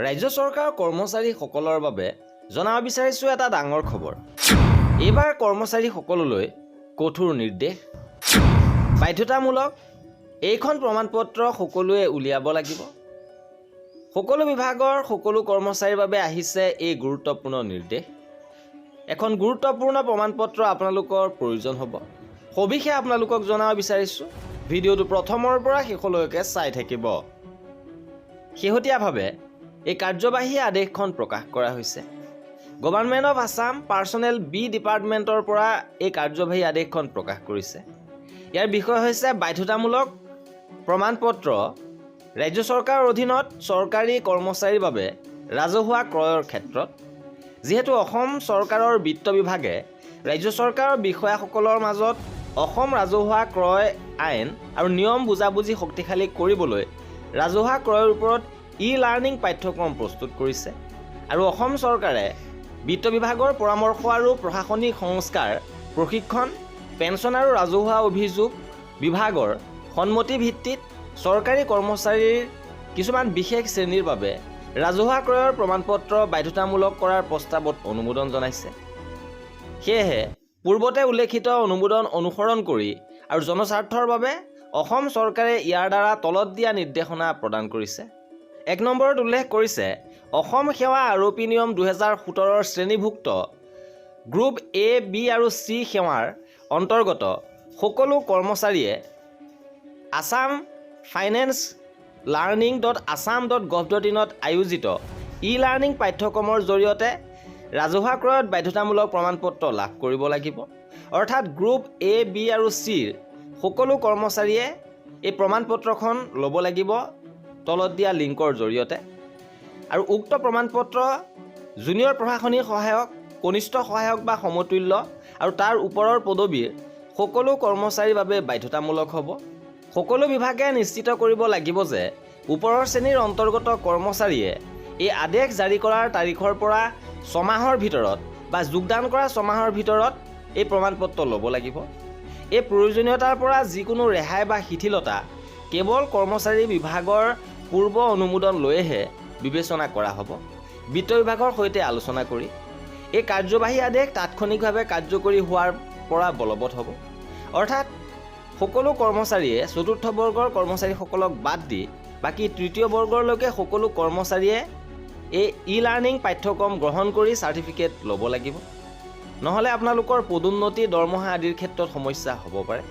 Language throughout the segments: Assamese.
ৰাজ্য চৰকাৰৰ কৰ্মচাৰীসকলৰ বাবে জনাব বিচাৰিছোঁ এটা ডাঙৰ খবৰ। এইবাৰ কৰ্মচাৰীসকললৈ কঠোৰ নিৰ্দেশ। বাধ্যতামূলক এইখন প্ৰমাণপত্ৰ সকলোৱে উলিয়াব লাগিব। সকলো বিভাগৰ সকলো কৰ্মচাৰীৰ বাবে আহিছে এই গুৰুত্বপূৰ্ণ নিৰ্দেশ। এখন গুৰুত্বপূৰ্ণ প্ৰমাণপত্ৰ আপোনালোকৰ প্ৰয়োজন হ'ব। সবিশেষ আপোনালোকক জনাব বিচাৰিছোঁ। ভিডিঅ'টো প্ৰথমৰ পৰা শেষলৈকে চাই থাকিব। শেহতীয়াভাৱে এই কাৰ্যবাহী আদেশখন প্ৰকাশ কৰা হৈছে। Government of Assam personnel B ডিপাৰ্টমেণ্টৰ পৰা এই কাৰ্যবাহী আদেশখন প্ৰকাশ কৰিছে। ইয়াৰ বিষয় হৈছে বাধ্যতামূলক প্ৰমাণপত্ৰ ৰাজ্য চৰকাৰৰ অধীনত চৰকাৰী কৰ্মচাৰীৰ বাবে ৰাজহুৱা ক্ৰয়ৰ ক্ষেত্ৰত। যিহেতু অসম চৰকাৰৰ বিত্ত বিভাগে ৰাজ্য চৰকাৰৰ বিষয়াসকলৰ মাজত অসম ৰাজহুৱা ক্ৰয় আইন আৰু নিয়ম বুজাবুজি শক্তিশালী কৰিবলৈ ৰাজহুৱা ক্ৰয়ৰ ওপৰত ই-লাৰ্ণিং পাঠ্যক্ৰম প্ৰস্তুত কৰিছে আৰু অসম চৰকাৰে বিত্ত বিভাগৰ পৰামৰ্শ আৰু প্ৰশাসনিক সংস্কাৰ প্ৰশিক্ষণ পেঞ্চন আৰু ৰাজহুৱা অভিযোগ বিভাগৰ সন্মতি ভিত্তিত চৰকাৰী কৰ্মচাৰীৰ কিছুমান বিশেষ শ্ৰেণীৰ বাবে ৰাজহুৱা ক্ৰয়ৰ প্ৰমাণপত্ৰ বাধ্যতামূলক কৰাৰ প্ৰস্তাৱত অনুমোদন জনাইছে। সেয়েহে পূৰ্বতে উল্লেখিত অনুমোদন অনুসৰণ কৰি আৰু জনস্বাৰ্থৰ বাবে অসম চৰকাৰে ইয়াৰ দ্বাৰা তলত দিয়া নিৰ্দেশনা প্ৰদান কৰিছে। 1 নম্বৰত উল্লেখ কৰিছে অসম সেৱা আৰোপী নিয়ম 2017 শ্ৰেণীভুক্ত গ্ৰুপ এ, বি আৰু চি সেৱাৰ অন্তৰ্গত সকলো কৰ্মচাৰীয়ে আছাম ফাইনেন্স learning.assam.gov.in আয়োজিত ই-লাৰ্ণিং পাঠ্যক্ৰমৰ জৰিয়তে ৰাজহুৱা ক্ৰয়ত বাধ্যতামূলক প্ৰমাণপত্ৰ লাভ কৰিব লাগিব। অৰ্থাৎ গ্ৰুপ এ, বি আৰু চিৰ সকলো কৰ্মচাৰীয়ে এই প্ৰমাণপত্ৰখন ল'ব লাগিব তলত দিয়া লিংকৰ জৰিয়তে। আৰু উক্ত প্ৰমাণপত্ৰ জুনিয়ৰ প্ৰশাসনিক সহায়ক, কনিষ্ঠ সহায়ক বা সমতুল্য আৰু তাৰ ওপৰৰ পদবীৰ সকলো কৰ্মচাৰীৰ বাবে বাধ্যতামূলক হ'ব। সকলো বিভাগে নিশ্চিত কৰিব লাগিব যে ওপৰৰ শ্ৰেণীৰ অন্তৰ্গত কৰ্মচাৰীয়ে এই আদেশ জাৰি কৰাৰ তাৰিখৰ পৰা 6 মাহৰ ভিতৰত বা যোগদান কৰা 6 মাহৰ ভিতৰত এই প্ৰমাণপত্ৰ ল'ব লাগিব। এই প্ৰয়োজনীয়তাৰ পৰা যিকোনো ৰেহাই বা শিথিলতা কেৱল কৰ্মচাৰী বিভাগৰ পূৰ্ব অনুমোদন লৈহে বিবেচনা কৰা হ'ব। বিত্ত বিভাগৰ সৈতে আলোচনা কৰি এই কাৰ্যবাহী আদেশ তাৎক্ষণিকভাৱে কাৰ্যকৰী হোৱাৰ পৰা বলবৎ হ'ব। অৰ্থাৎ সকলো কৰ্মচাৰীয়ে চতুৰ্থ বৰ্গৰ কৰ্মচাৰীসকলক বাদ দি বাকী তৃতীয় বৰ্গলৈকে সকলো কৰ্মচাৰীয়ে এই ই-লাৰ্ণিং পাঠ্যক্ৰম গ্ৰহণ কৰি চাৰ্টিফিকেট ল'ব লাগিব। নহ'লে আপোনালোকৰ পদোন্নতি, দৰমহা আদিৰ ক্ষেত্ৰত সমস্যা হ'ব পাৰে।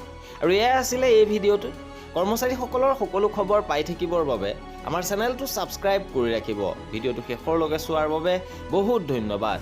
আৰু এয়াই আছিলে এই ভিডিঅ'টো। কৰ্মচাৰীসকলৰ সকলো খবৰ পাই থাকিবৰ বাবে আমাৰ চেনেলটো ছাবস্ক্ৰাইব কৰি ৰাখিব। ভিডিঅ'টো শেষৰলৈকে চোৱাৰ বাবে বহুত ধন্যবাদ।